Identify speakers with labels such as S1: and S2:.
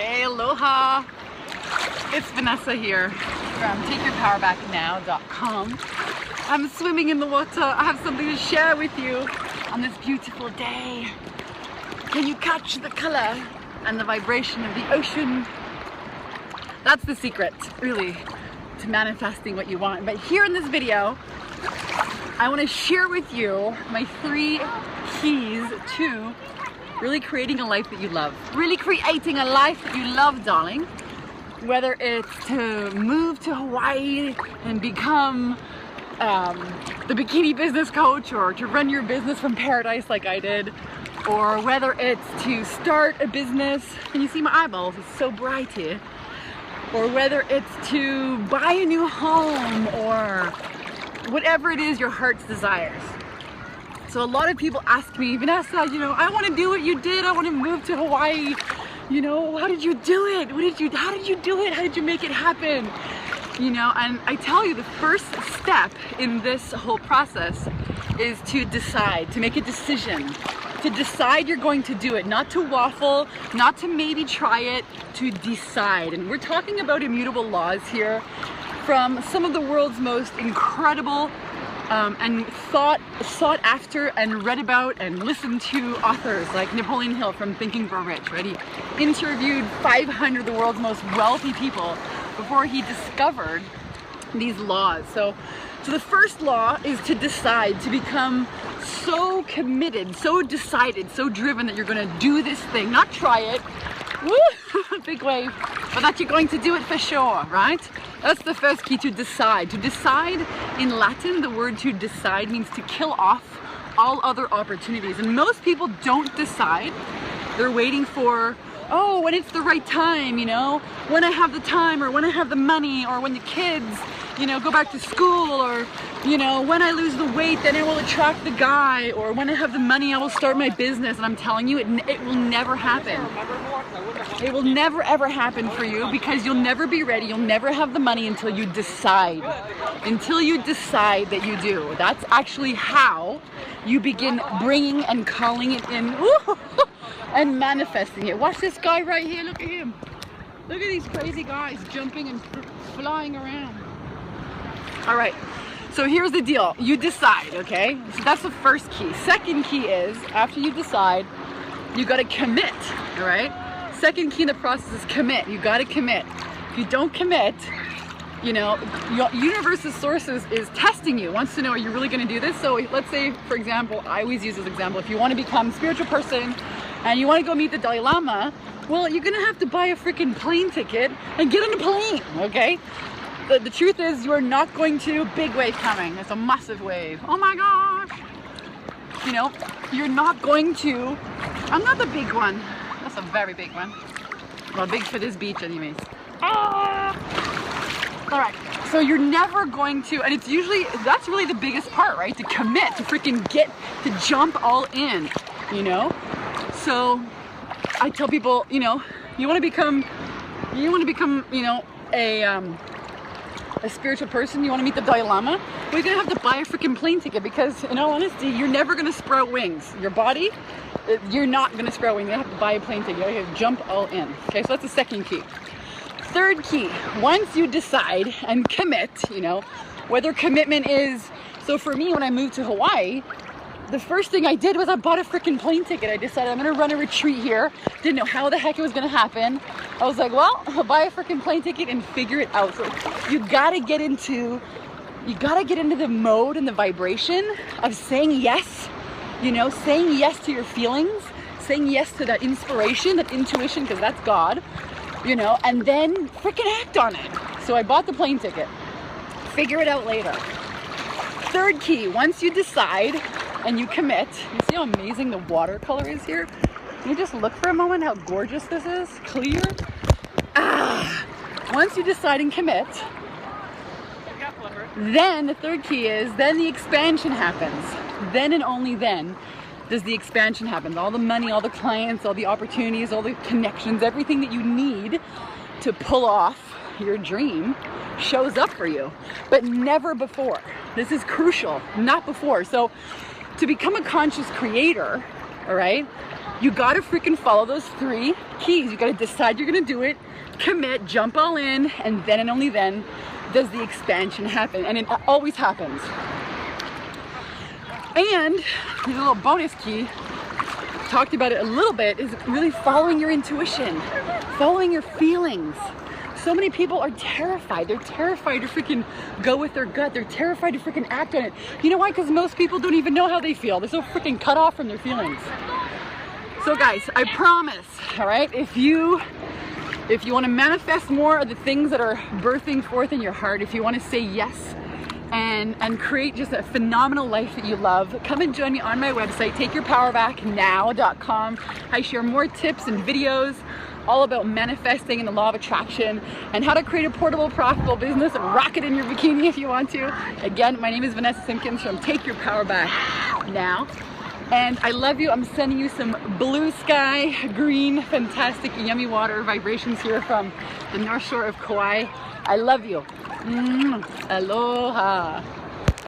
S1: Hey, aloha! It's Vanessa here from takeyourpowerbacknow.com. I'm swimming in the water. I have something to share with you on this beautiful day. Can you catch the color and the vibration of the ocean? That's the secret, really, to manifesting what you want. But here in this video, I want to share with you my 3 keys to really creating a life that you love. Really creating a life that you love, darling. Whether it's to move to Hawaii and become the bikini business coach, or to run your business from paradise like I did, or whether it's to start a business, and you see my eyeballs, it's so bright here, or whether it's to buy a new home, or whatever it is your heart's desires. So a lot of people ask me, Vanessa, you know, I want to do what you did. I want to move to Hawaii. You know, how did you do it? How did you do it? How did you make it happen? You know, and I tell you, the first step in this whole process is to decide, to make a decision, to decide you're going to do it, not to waffle, not to maybe try it, to decide. And we're talking about immutable laws here from some of the world's most incredible and sought after and read about and listened to authors like Napoleon Hill from Think and Grow Rich, right? He interviewed 500 of the world's most wealthy people before he discovered these laws. So the first law is to decide, to become so committed, so decided, so driven that you're going to do this thing, not try it, woo, big wave, but that you're going to do it for sure, right? That's the first key, to decide. To decide, in Latin, the word to decide means to kill off all other opportunities. And most people don't decide. They're waiting for, oh, when it's the right time, you know, when I have the time, or when I have the money, or when the kids, you know, go back to school, or, you know, when I lose the weight, then I will attract the guy, or when I have the money, I will start my business. And I'm telling you, it will never happen. It will never ever happen for you, because you'll never be ready. You'll never have the money until you decide. Until you decide that you do. That's actually how you begin bringing and calling it in and manifesting it. Watch this guy right here. Look at him. Look at these crazy guys jumping and flying around. All right. So here's the deal. You decide, okay? So that's the first key. Second key is, after you decide, you got to commit, all right? Second key in the process is commit. You got to commit. If you don't commit, you know, your universe's sources is testing you, wants to know, are you really going to do this? So let's say, for example, I always use this example, if you want to become a spiritual person and you want to go meet the Dalai Lama, well, you're going to have to buy a freaking plane ticket and get on a plane, okay? The truth is, you are not going to, big wave coming. It's a massive wave. Oh my gosh. You know, you're not going to, I'm not the big one. That's a very big one. Well, big for this beach anyways. Ah! All right, so you're never going to, and it's usually, that's really the biggest part, right? To commit, to freaking to jump all in, you know? So I tell people, you know, you want to become, you know, a spiritual person, you want to meet the Dalai Lama, well, you're going to have to buy a freaking plane ticket, because in all honesty, you're never going to sprout wings. Your body, you're not going to sprout wings. You have to buy a plane ticket. You have to jump all in. Okay, so that's the second key. Third key, once you decide and commit, you know, whether commitment is, so for me, when I moved to Hawaii, the first thing I did was I bought a freaking plane ticket. I decided I'm going to run a retreat here. Didn't know how the heck it was going to happen. I was like, well, I'll buy a freaking plane ticket and figure it out. So you got to get into the mode and the vibration of saying yes, you know, saying yes to your feelings, saying yes to that inspiration, that intuition, because that's God, you know, and then freaking act on it. So I bought the plane ticket. Figure it out later. Third key, once you decide and you commit, you see how amazing the watercolor is here? Can you just look for a moment how gorgeous this is? Clear. Once you decide and commit, then the third key is, then the expansion happens. Then and only then does the expansion happen. All the money, all the clients, all the opportunities, all the connections, everything that you need to pull off your dream shows up for you, but never before. This is crucial, not before. So to become a conscious creator, all right, You gotta freaking follow those 3 keys. You gotta decide you're gonna do it, commit, jump all in, and then and only then does the expansion happen. And it always happens. And here's a little bonus key. Talked about it a little bit, is really following your intuition, following your feelings. So many people are terrified. They're terrified to freaking go with their gut. They're terrified to freaking act on it. You know why? Because most people don't even know how they feel. They're so freaking cut off from their feelings. So guys, I promise, all right, if you want to manifest more of the things that are birthing forth in your heart, if you want to say yes and create just a phenomenal life that you love, come and join me on my website, takeyourpowerbacknow.com. I share more tips and videos all about manifesting and the law of attraction and how to create a portable, profitable business and rock it in your bikini if you want to. Again, my name is Vanessa Simpkins from Take Your Power Back Now. And I love you. I'm sending you some blue sky, green, fantastic, yummy water vibrations here from the North Shore of Kauai. I love you. Aloha.